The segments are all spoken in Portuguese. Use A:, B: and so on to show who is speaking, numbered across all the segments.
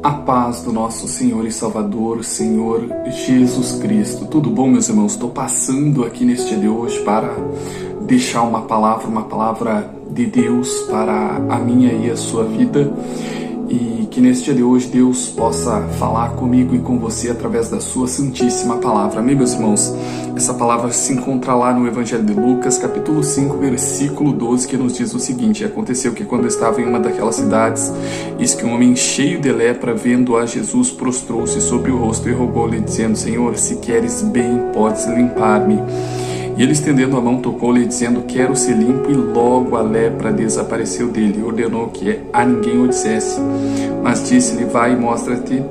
A: A paz do nosso Senhor e Salvador, Senhor Jesus Cristo. Tudo bom, meus irmãos? Estou passando aqui neste dia de hoje para deixar uma palavra de Deus para a minha e a sua vida, e que neste dia de hoje Deus possa falar comigo e com você através da sua santíssima palavra. Amém, meus irmãos? Essa palavra se encontra lá no Evangelho de Lucas, capítulo 5, versículo 12, que nos diz o seguinte: aconteceu que quando estava em uma daquelas cidades, eis que um homem cheio de lepra, vendo a Jesus, prostrou-se sobre o rosto e rogou-lhe, dizendo: Senhor, se queres bem, podes limpar-me. E ele, estendendo a mão, tocou-lhe, dizendo: quero ser limpo, e logo a lepra desapareceu dele. Ordenou que a ninguém o dissesse, mas disse-lhe: vai e mostra-te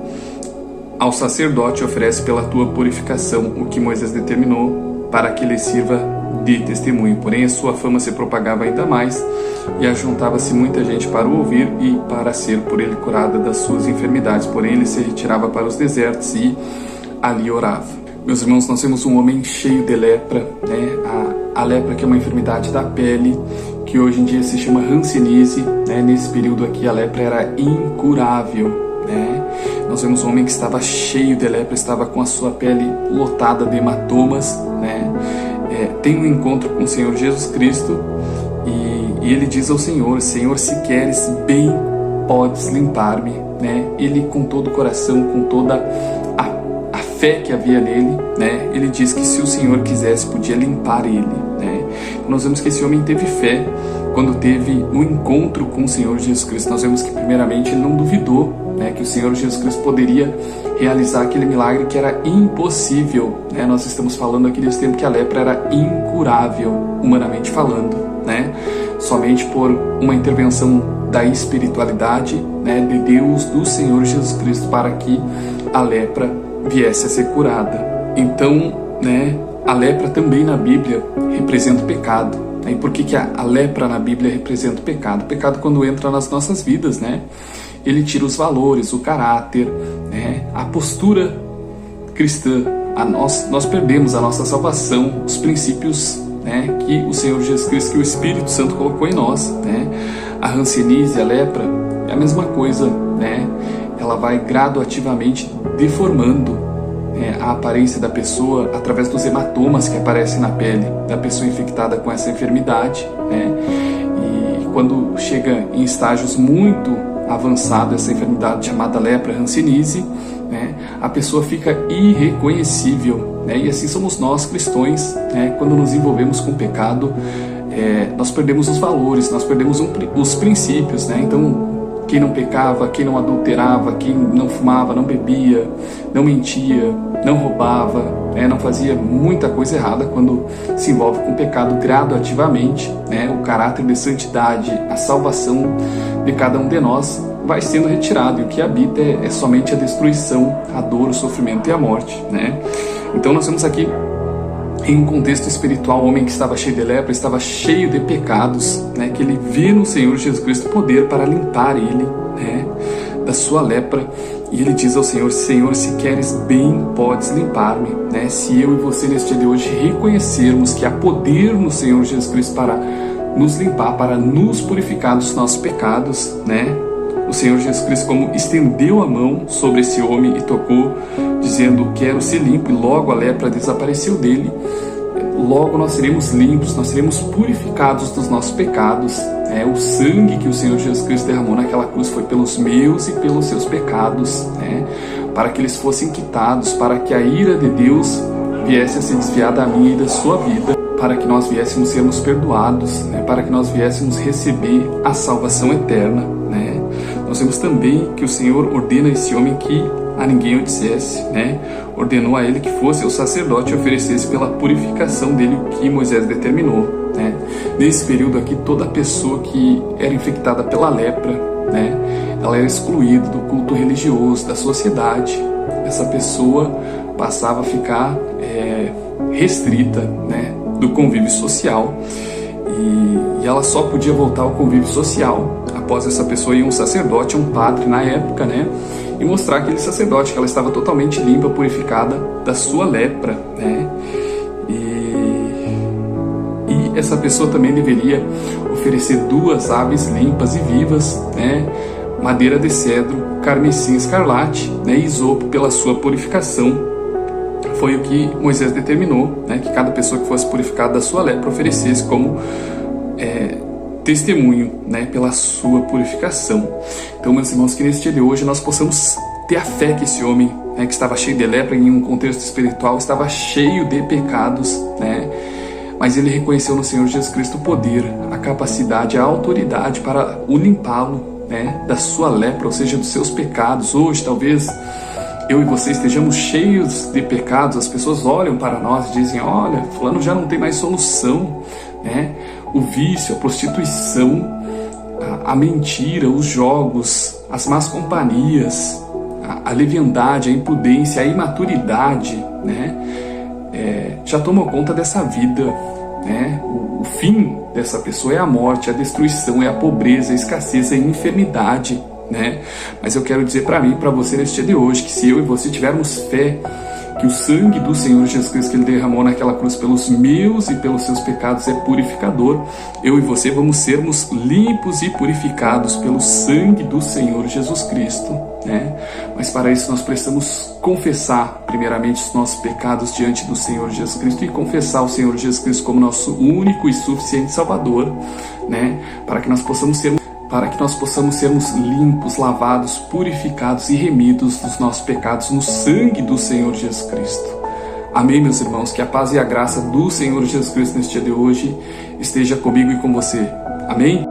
A: ao sacerdote, e oferece pela tua purificação o que Moisés determinou, para que lhe sirva de testemunho. Porém a sua fama se propagava ainda mais, e ajuntava-se muita gente para o ouvir e para ser por ele curada das suas enfermidades. Porém ele se retirava para os desertos e ali orava. Meus irmãos, nós temos um homem cheio de lepra, né? A lepra, que é uma enfermidade da pele, que hoje em dia se chama hanseníase, né? Nesse período aqui a lepra era incurável, né? Nós vemos um homem que estava cheio de lepra, estava com a sua pele lotada de hematomas, né? Tem um encontro com o Senhor Jesus Cristo, e ele diz ao Senhor: Senhor, se queres bem, podes limpar-me, né? Ele, com todo o coração, com toda a fé que havia nele, né? Ele diz que se o Senhor quisesse, podia limpar ele, né? Nós vemos que esse homem teve fé quando teve um encontro com o Senhor Jesus Cristo. Nós vemos que primeiramente ele não duvidou, né, que o Senhor Jesus Cristo poderia realizar aquele milagre que era impossível, né? Nós estamos falando aqui nesse tempo que a lepra era incurável, humanamente falando, né? Somente por uma intervenção da espiritualidade, né, de Deus, do Senhor Jesus Cristo, para que a lepra viesse a ser curada. Então, né, a lepra também na Bíblia representa o pecado. E por que a lepra na Bíblia representa o pecado? O pecado, quando entra nas nossas vidas, né, ele tira os valores, o caráter, né, a postura cristã. Nós perdemos a nossa salvação, os princípios, né, que o Senhor Jesus Cristo, que o Espírito Santo colocou em nós, né. A hanseníase, a lepra, é a mesma coisa, né. Ela vai graduativamente deformando, né, a aparência da pessoa através dos hematomas que aparecem na pele da pessoa infectada com essa enfermidade, né. E quando chega em estágios muito avançados, essa enfermidade chamada lepra, hanseníase, né, a pessoa fica irreconhecível, né. E assim somos nós cristãos, né, quando nos envolvemos com o pecado, nós perdemos os valores, nós perdemos os princípios, né. Então, quem não pecava, quem não adulterava, quem não fumava, não bebia, não mentia, não roubava, né, não fazia muita coisa errada, quando se envolve com o pecado gradativamente, né, o caráter de santidade, a salvação de cada um de nós vai sendo retirado, e o que habita é somente a destruição, a dor, o sofrimento e a morte, né? Então nós temos aqui, em um contexto espiritual, o homem que estava cheio de lepra, estava cheio de pecados, né, que ele vê no Senhor Jesus Cristo poder para limpar ele, né, da sua lepra. E ele diz ao Senhor: Senhor, se queres bem, podes limpar-me, né? Se eu e você neste dia de hoje reconhecermos que há poder no Senhor Jesus Cristo para nos limpar, para nos purificar dos nossos pecados, né? O Senhor Jesus Cristo, como estendeu a mão sobre esse homem e tocou, dizendo: quero ser limpo, e logo a lepra desapareceu dele. Logo nós seremos limpos, nós seremos purificados dos nossos pecados. O sangue que o Senhor Jesus Cristo derramou naquela cruz foi pelos meus e pelos seus pecados, né? Para que eles fossem quitados, para que a ira de Deus viesse a ser desviada da minha e da sua vida, para que nós viéssemos sermos perdoados, né? Para que nós viéssemos receber a salvação eterna, né? Nós vemos também que o Senhor ordena a esse homem que a ninguém o dissesse, né? Ordenou a ele que fosse o sacerdote e oferecesse pela purificação dele o que Moisés determinou, né? Nesse período aqui, toda pessoa que era infectada pela lepra, né, ela era excluída do culto religioso, da sociedade. Essa pessoa passava a ficar restrita, né, do convívio social, e ela só podia voltar ao convívio social após essa pessoa ir um sacerdote, um padre na época, né, e mostrar aquele sacerdote que ela estava totalmente limpa, purificada da sua lepra, né. E essa pessoa também deveria oferecer 2 aves limpas e vivas, né, madeira de cedro, carmesim escarlate, né, e isopo pela sua purificação. Foi o que Moisés determinou, né, que cada pessoa que fosse purificada da sua lepra oferecesse como testemunho, né, pela sua purificação. Então, meus irmãos, que nesse dia de hoje nós possamos ter a fé que esse homem, né, que estava cheio de lepra em um contexto espiritual, estava cheio de pecados, né, mas ele reconheceu no Senhor Jesus Cristo o poder, a capacidade, a autoridade para o limpá-lo, né, da sua lepra, ou seja, dos seus pecados. Hoje, talvez eu e você estejamos cheios de pecados, as pessoas olham para nós e dizem: olha, fulano já não tem mais solução, né? O vício, a prostituição, a mentira, os jogos, as más companhias, a leviandade, a imprudência, a imaturidade, né? Já tomam conta dessa vida, né? O fim dessa pessoa é a morte, a destruição, é a pobreza, a escassez, a enfermidade, né? Mas eu quero dizer para mim e para você neste dia de hoje que se eu e você tivermos fé que o sangue do Senhor Jesus Cristo que Ele derramou naquela cruz pelos meus e pelos seus pecados é purificador, eu e você vamos sermos limpos e purificados pelo sangue do Senhor Jesus Cristo, né? Mas para isso nós precisamos confessar primeiramente os nossos pecados diante do Senhor Jesus Cristo e confessar o Senhor Jesus Cristo como nosso único e suficiente Salvador, né? Para que nós possamos sermos limpos, lavados, purificados e remidos dos nossos pecados no sangue do Senhor Jesus Cristo. Amém, meus irmãos? Que a paz e a graça do Senhor Jesus Cristo neste dia de hoje esteja comigo e com você. Amém?